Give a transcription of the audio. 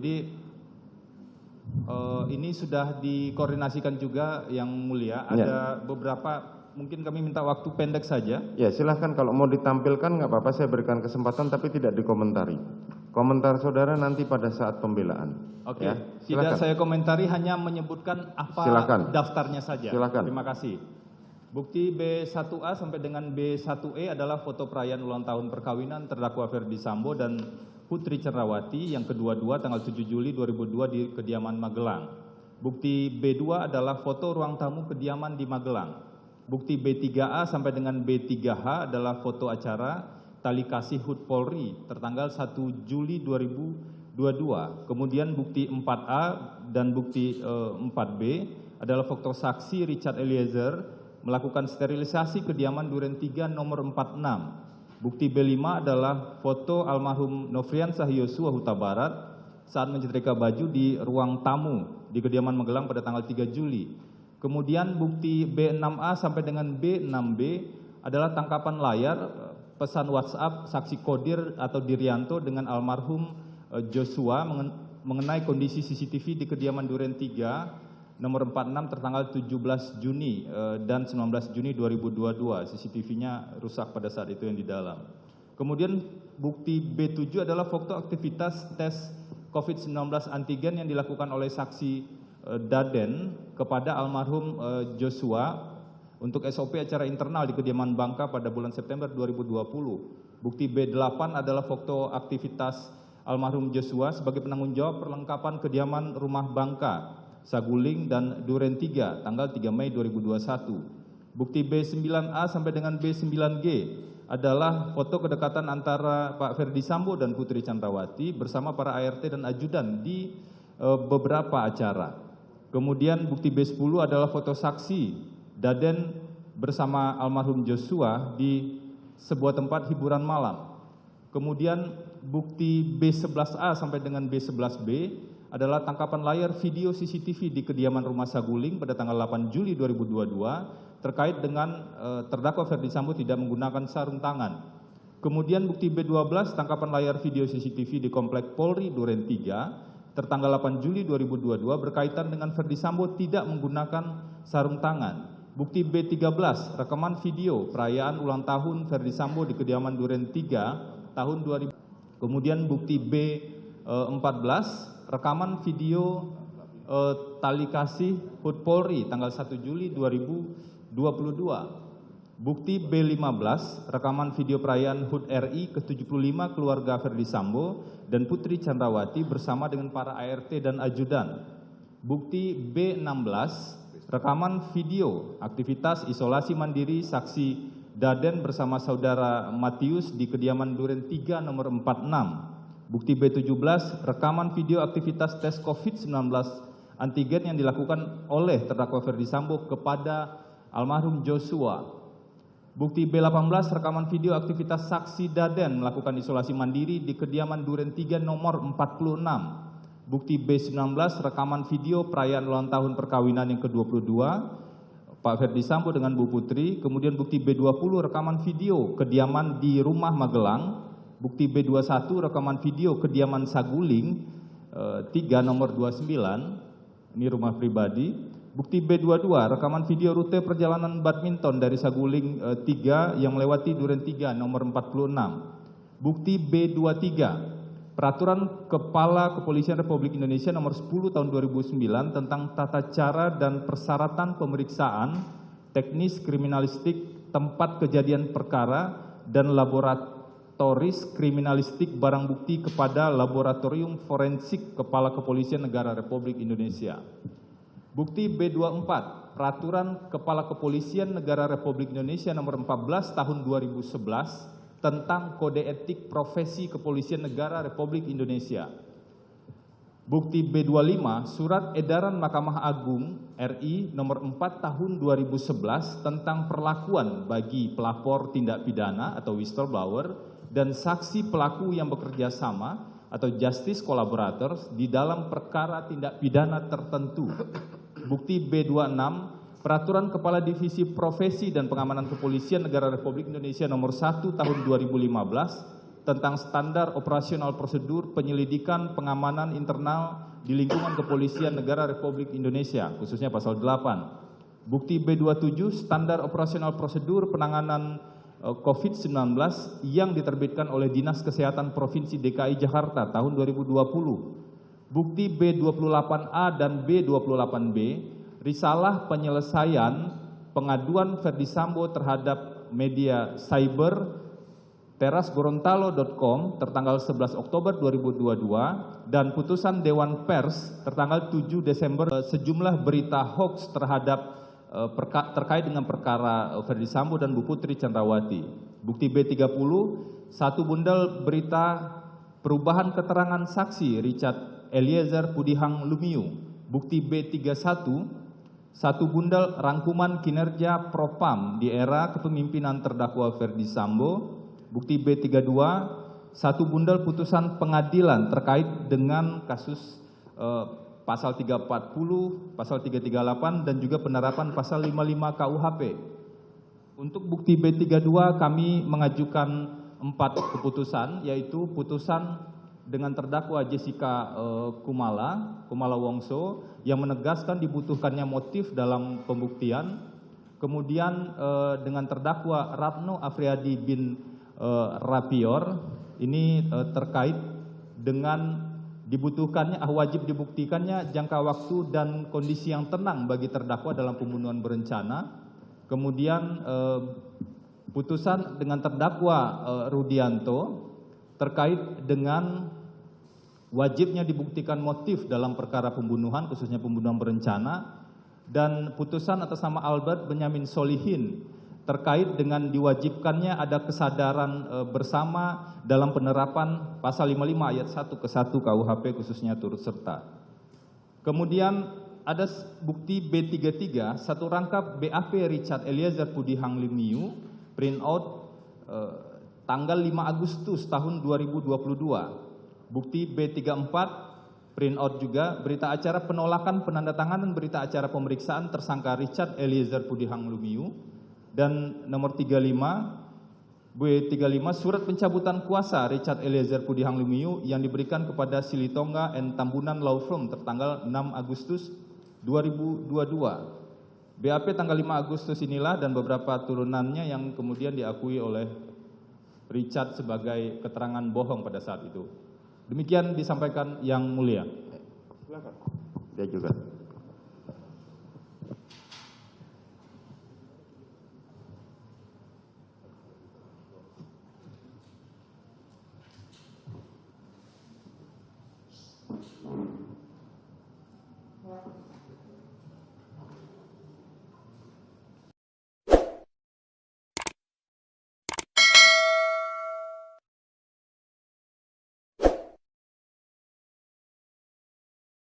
Jadi ini sudah dikoordinasikan juga Yang Mulia. Ada beberapa, mungkin kami minta waktu pendek saja. Ya, silahkan kalau mau ditampilkan nggak apa-apa, saya berikan kesempatan tapi tidak dikomentari. Komentar saudara nanti pada saat pembelaan. Oke, Ya, tidak silakan. saya komentari, hanya menyebutkan apa Silakan. daftarnya saja. Silakan. Terima kasih. Bukti B1A sampai dengan B1E adalah foto perayaan ulang tahun perkawinan terdakwa Ferdi Sambo dan Putri Cenrawati yang kedua-dua tanggal 7 Juli 2002 di kediaman Magelang. Bukti B2 adalah foto ruang tamu kediaman di Magelang. Bukti B3A sampai dengan B3H adalah foto acara Tali Kasih HUT Polri tertanggal 1 Juli 2022. Kemudian bukti 4A dan bukti 4B adalah foto saksi Richard Eliezer melakukan sterilisasi kediaman Duren 3 nomor 46. Bukti B5 adalah foto almarhum Nofriansah Yosua Huta Barat saat menyetrika baju di ruang tamu di kediaman Magelang pada tanggal 3 Juli. Kemudian bukti B6A sampai dengan B6B adalah tangkapan layar pesan WhatsApp saksi Kodir atau Dirianto dengan almarhum Joshua mengenai kondisi CCTV di kediaman Duren 3 nomor 46 tertanggal 17 Juni dan 19 Juni 2022. CCTV-nya rusak pada saat itu yang di dalam. Kemudian bukti B7 adalah foto aktivitas tes COVID-19 antigen yang dilakukan oleh saksi Daden kepada almarhum Joshua untuk SOP acara internal di kediaman Bangka pada bulan September 2020. Bukti B8 adalah foto aktivitas almarhum Joshua sebagai penanggung jawab perlengkapan kediaman rumah Bangka, Saguling dan Duren 3 tanggal 3 Mei 2021. Bukti B9A sampai dengan B9G adalah foto kedekatan antara Pak Ferdi Sambo dan Putri Candrawati bersama para ART dan ajudan di beberapa acara. Kemudian bukti B10 adalah foto saksi Daden bersama almarhum Joshua di sebuah tempat hiburan malam. Kemudian bukti B11A sampai dengan B11B adalah tangkapan layar video CCTV di kediaman rumah Saguling pada tanggal 8 Juli 2022 terkait dengan terdakwa Ferdi Sambo tidak menggunakan sarung tangan. Kemudian bukti B12 tangkapan layar video CCTV di Komplek Polri Duren 3 tertanggal 8 Juli 2022 berkaitan dengan Ferdi Sambo tidak menggunakan sarung tangan. Bukti B13 rekaman video perayaan ulang tahun Ferdi Sambo di kediaman Duren 3 tahun 2000. Kemudian bukti B14 rekaman video Tali Kasih HUT Polri tanggal 1 Juli 2022. Bukti B15 rekaman video perayaan HUT RI ke-75 keluarga Ferdi Sambo dan Putri Candrawati bersama dengan para ART dan ajudan. Bukti B16 rekaman video aktivitas isolasi mandiri saksi Daden bersama saudara Matius di kediaman Duren 3 nomor 46. Bukti B17 rekaman video aktivitas tes COVID-19 antigen yang dilakukan oleh terdakwa Ferdi Sambo kepada almarhum Joshua. Bukti B18 rekaman video aktivitas saksi Daden melakukan isolasi mandiri di kediaman Duren 3 nomor 46. Bukti B19 rekaman video perayaan ulang tahun perkawinan yang ke-22 Pak Ferdi Sambo dengan Bu Putri. Kemudian bukti B20 rekaman video kediaman di rumah Magelang. Bukti B21 rekaman video kediaman Saguling 3 nomor 29, ini rumah pribadi. Bukti B22 rekaman video rute perjalanan badminton dari Saguling 3 yang melewati Duren 3 nomor 46. Bukti B23 Peraturan Kepala Kepolisian Republik Indonesia nomor 10 tahun 2009 tentang tata cara dan persyaratan pemeriksaan teknis kriminalistik tempat kejadian perkara dan laboratoris kriminalistik barang bukti kepada Laboratorium Forensik Kepala Kepolisian Negara Republik Indonesia. Bukti B24 Peraturan Kepala Kepolisian Negara Republik Indonesia nomor 14 tahun 2011 tentang Kode Etik Profesi Kepolisian Negara Republik Indonesia. Bukti B25 Surat Edaran Mahkamah Agung RI nomor 4 tahun 2011 tentang perlakuan bagi pelapor tindak pidana atau whistleblower dan saksi pelaku yang bekerja sama atau justice collaborators di dalam perkara tindak pidana tertentu. Bukti B26 Peraturan Kepala Divisi Profesi dan Pengamanan Kepolisian Negara Republik Indonesia nomor 1 tahun 2015 tentang standar operasional prosedur penyelidikan pengamanan internal di lingkungan Kepolisian Negara Republik Indonesia, khususnya pasal 8. Bukti B27, standar operasional prosedur penanganan COVID-19 yang diterbitkan oleh Dinas Kesehatan Provinsi DKI Jakarta tahun 2020. Bukti B28A dan B28B, risalah penyelesaian pengaduan Ferdi Sambo terhadap media cyber terasgorontalo.com tertanggal 11 Oktober 2022 dan putusan Dewan Pers tertanggal 7 Desember sejumlah berita hoax terkait dengan perkara Ferdi Sambo dan Bu Putri Chandrawati. Bukti B30, satu bundel berita perubahan keterangan saksi Richard Eliezer Pudihang Lumiu. Bukti B31, satu bundel rangkuman kinerja Propam di era kepemimpinan terdakwa Ferdi Sambo. Bukti B32, satu bundel putusan pengadilan terkait dengan kasus pasal 340, pasal 338 dan juga penerapan pasal 55 KUHP. Untuk bukti B32 kami mengajukan 4 keputusan, yaitu putusan dengan terdakwa Jessica Kumala Wongso yang menegaskan dibutuhkannya motif dalam pembuktian. Kemudian dengan terdakwa Ratno Afriyadi bin Rapior, ini terkait dengan dibutuhkannya wajib dibuktikannya jangka waktu dan kondisi yang tenang bagi terdakwa dalam pembunuhan berencana. Kemudian putusan dengan terdakwa Rudianto terkait dengan wajibnya dibuktikan motif dalam perkara pembunuhan, khususnya pembunuhan berencana, dan putusan atas nama Albert Benyamin Solihin terkait dengan diwajibkannya ada kesadaran bersama dalam penerapan pasal 55 ayat 1 ke 1 KUHP khususnya turut serta. Kemudian ada bukti B33, satu rangkap BAP Richard Eliezer Pudihang Lumiu, print out tanggal 5 Agustus tahun 2022. Bukti B34, print out juga berita acara penolakan penandatanganan berita acara pemeriksaan tersangka Richard Eliezer Pudihang Lumiu. Dan nomor 35, B35, surat pencabutan kuasa Richard Eliezer Pudihang Lumiu yang diberikan kepada Silitonga and Tambunan Law Firm tertanggal 6 Agustus 2022. BAP tanggal 5 Agustus inilah dan beberapa turunannya yang kemudian diakui oleh Richard sebagai keterangan bohong pada saat itu. Demikian disampaikan Yang Mulia. Silakan. Dia juga.